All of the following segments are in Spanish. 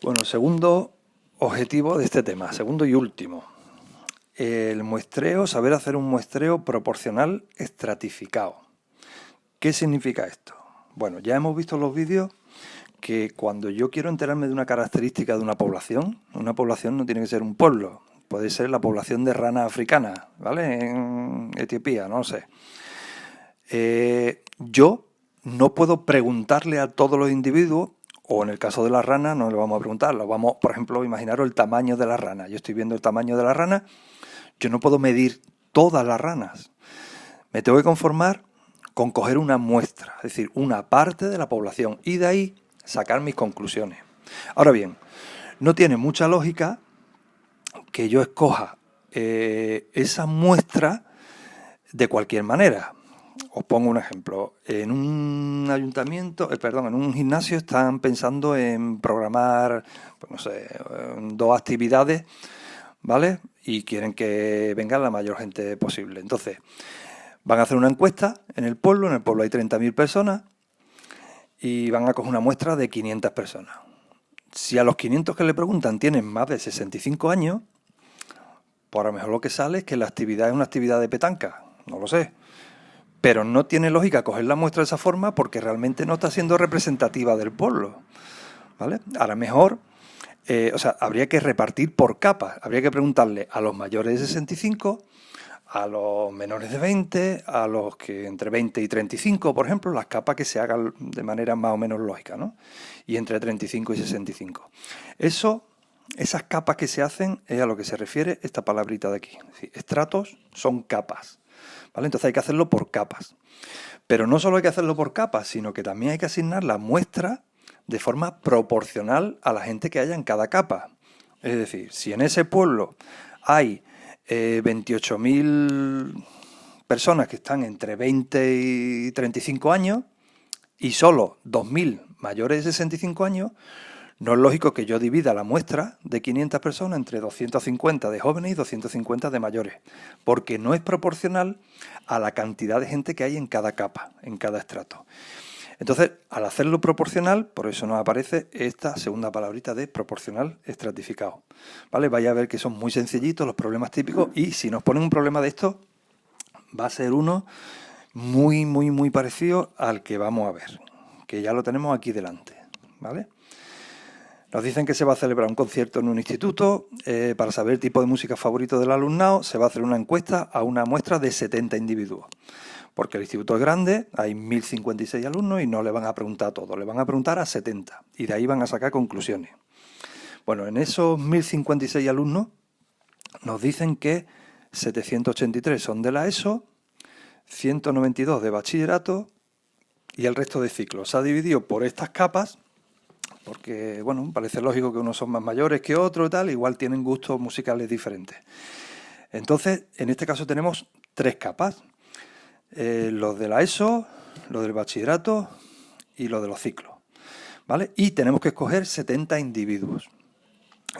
Bueno, segundo objetivo de este tema, segundo y último. El muestreo, saber hacer un muestreo proporcional estratificado. ¿Qué significa esto? Bueno, ya hemos visto en los vídeos que cuando yo quiero enterarme de una característica de una población no tiene que ser un pueblo, puede ser la población de rana africana, ¿vale? En Etiopía, no lo sé. Yo no puedo preguntarle a todos los individuos, o en el caso de la rana no le vamos a preguntar, por ejemplo, imaginaros el tamaño de la rana. Yo estoy viendo el tamaño de la rana, yo no puedo medir todas las ranas. Me tengo que conformar con coger una muestra, es decir, una parte de la población, y de ahí sacar mis conclusiones. Ahora bien, no tiene mucha lógica que yo escoja esa muestra de cualquier manera. Os pongo un ejemplo. En un en un gimnasio están pensando en programar, pues no sé, 2 actividades, ¿vale? Y quieren que venga la mayor gente posible. Entonces, van a hacer una encuesta en el pueblo hay 30.000 personas, y van a coger una muestra de 500 personas. Si a los 500 que le preguntan tienen más de 65 años, pues a lo mejor lo que sale es que la actividad es una actividad de petanca, no lo sé. Pero no tiene lógica coger la muestra de esa forma porque realmente no está siendo representativa del pueblo, ¿vale? A lo mejor, habría que repartir por capas. Habría que preguntarle a los mayores de 65, a los menores de 20, a los que entre 20 y 35, por ejemplo, las capas que se hagan de manera más o menos lógica, ¿no? Y entre 35 y 65. Esas capas que se hacen es a lo que se refiere esta palabrita de aquí. Es decir, estratos son capas, ¿vale? Entonces hay que hacerlo por capas. Pero no solo hay que hacerlo por capas, sino que también hay que asignar la muestra de forma proporcional a la gente que haya en cada capa. Es decir, si en ese pueblo hay 28.000 personas que están entre 20 y 35 años y solo 2.000 mayores de 65 años, no es lógico que yo divida la muestra de 500 personas entre 250 de jóvenes y 250 de mayores, porque no es proporcional a la cantidad de gente que hay en cada capa, en cada estrato. Entonces, al hacerlo proporcional, por eso nos aparece esta segunda palabrita de proporcional estratificado. ¿Vale? Vais a ver que son muy sencillitos los problemas típicos, y si nos ponen un problema de esto, va a ser uno muy, muy, muy parecido al que vamos a ver, que ya lo tenemos aquí delante, ¿vale? Nos dicen que se va a celebrar un concierto en un instituto. Para saber el tipo de música favorito del alumnado, se va a hacer una encuesta a una muestra de 70 individuos. Porque el instituto es grande, hay 1.056 alumnos y no le van a preguntar a todos, le van a preguntar a 70. Y de ahí van a sacar conclusiones. Bueno, en esos 1.056 alumnos nos dicen que 783 son de la ESO, 192 de bachillerato y el resto de ciclos. Se ha dividido por estas capas porque, bueno, parece lógico que unos son más mayores que otros y tal, igual tienen gustos musicales diferentes. Entonces, en este caso tenemos 3 capas. Los de la ESO, los del bachillerato y los de los ciclos, ¿vale? Y tenemos que escoger 70 individuos.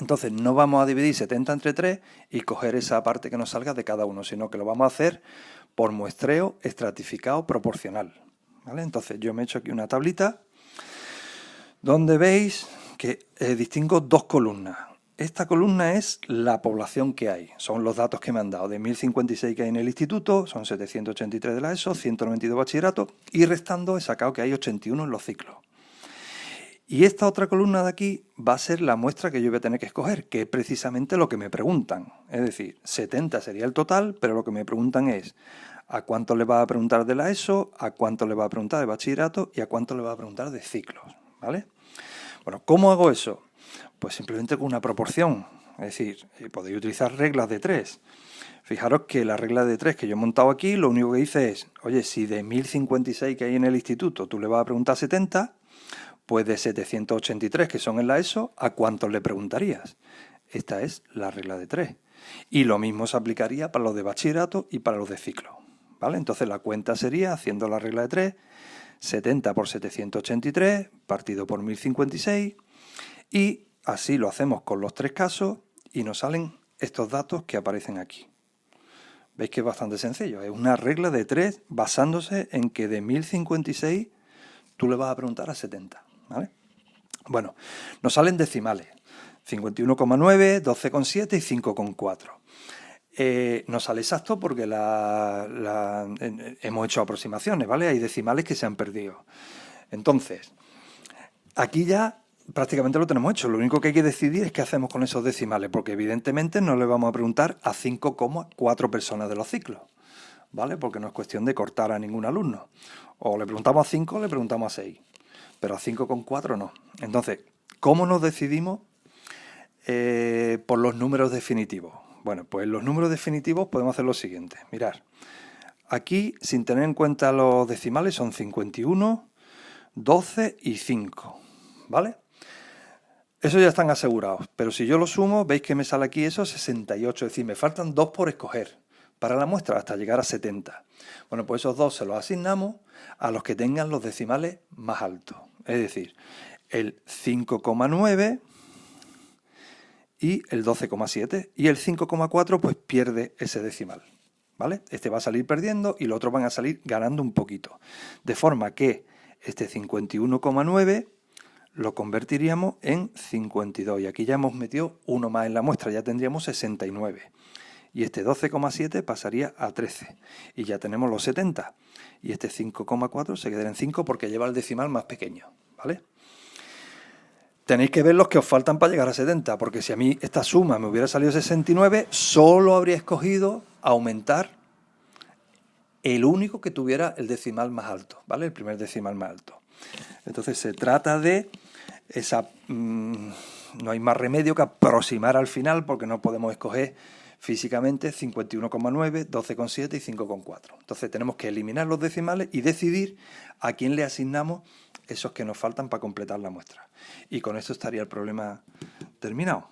Entonces no vamos a dividir 70 entre 3 y coger esa parte que nos salga de cada uno, sino que lo vamos a hacer por muestreo estratificado proporcional, ¿vale? Entonces yo me he hecho aquí una tablita donde veis que distingo 2 columnas. Esta columna es la población que hay, son los datos que me han dado, de 1.056 que hay en el instituto, son 783 de la ESO, 192 de bachillerato, y restando he sacado que hay 81 en los ciclos. Y esta otra columna de aquí va a ser la muestra que yo voy a tener que escoger, que es precisamente lo que me preguntan. Es decir, 70 sería el total, pero lo que me preguntan es a cuánto le va a preguntar de la ESO, a cuánto le va a preguntar de bachillerato y a cuánto le va a preguntar de ciclos, ¿vale? Bueno, ¿cómo hago eso? Pues simplemente con una proporción, es decir, podéis utilizar reglas de 3. Fijaros que la regla de 3 que yo he montado aquí, lo único que dice es, oye, si de 1.056 que hay en el instituto tú le vas a preguntar 70, pues de 783 que son en la ESO, ¿a cuántos le preguntarías? Esta es la regla de 3. Y lo mismo se aplicaría para los de bachillerato y para los de ciclo, ¿vale? Entonces la cuenta sería, haciendo la regla de 3, 70 por 783 partido por 1.056, y así lo hacemos con los 3 casos y nos salen estos datos que aparecen aquí. Veis que es bastante sencillo, es una regla de 3 basándose en que de 1.056 tú le vas a preguntar a 70, ¿vale? Bueno, nos salen decimales, 51,9, 12,7 y 5,4. Nos sale exacto porque hemos hecho aproximaciones, ¿vale? Hay decimales que se han perdido. Entonces, aquí ya prácticamente lo tenemos hecho. Lo único que hay que decidir es qué hacemos con esos decimales, porque evidentemente no le vamos a preguntar a 5,4 personas de los ciclos, ¿vale? Porque no es cuestión de cortar a ningún alumno. O le preguntamos a 5 o le preguntamos a 6, pero a 5,4 no. Entonces, ¿cómo nos decidimos por los números definitivos? Bueno, pues los números definitivos podemos hacer lo siguiente. Mirad, aquí, sin tener en cuenta los decimales, son 51, 12 y 5, ¿vale? Esos ya están asegurados, pero si yo lo sumo, veis que me sale aquí eso 68, es decir, me faltan 2 por escoger para la muestra hasta llegar a 70. Bueno, pues esos 2 se los asignamos a los que tengan los decimales más altos, es decir, el 5,9 y el 12,7, y el 5,4 pues pierde ese decimal, ¿vale? Este va a salir perdiendo y los otros van a salir ganando un poquito, de forma que este 51,9 lo convertiríamos en 52, y aquí ya hemos metido uno más en la muestra, ya tendríamos 69, y este 12,7 pasaría a 13, y ya tenemos los 70, y este 5,4 se quedaría en 5 porque lleva el decimal más pequeño, ¿vale? Tenéis que ver los que os faltan para llegar a 70, porque si a mí esta suma me hubiera salido 69, solo habría escogido aumentar el único que tuviera el decimal más alto, ¿vale? El primer decimal más alto. Entonces se trata de esa... no hay más remedio que aproximar al final, porque no podemos escoger físicamente 51,9, 12,7 y 5,4. Entonces tenemos que eliminar los decimales y decidir a quién le asignamos esos que nos faltan para completar la muestra. Y con esto estaría el problema terminado.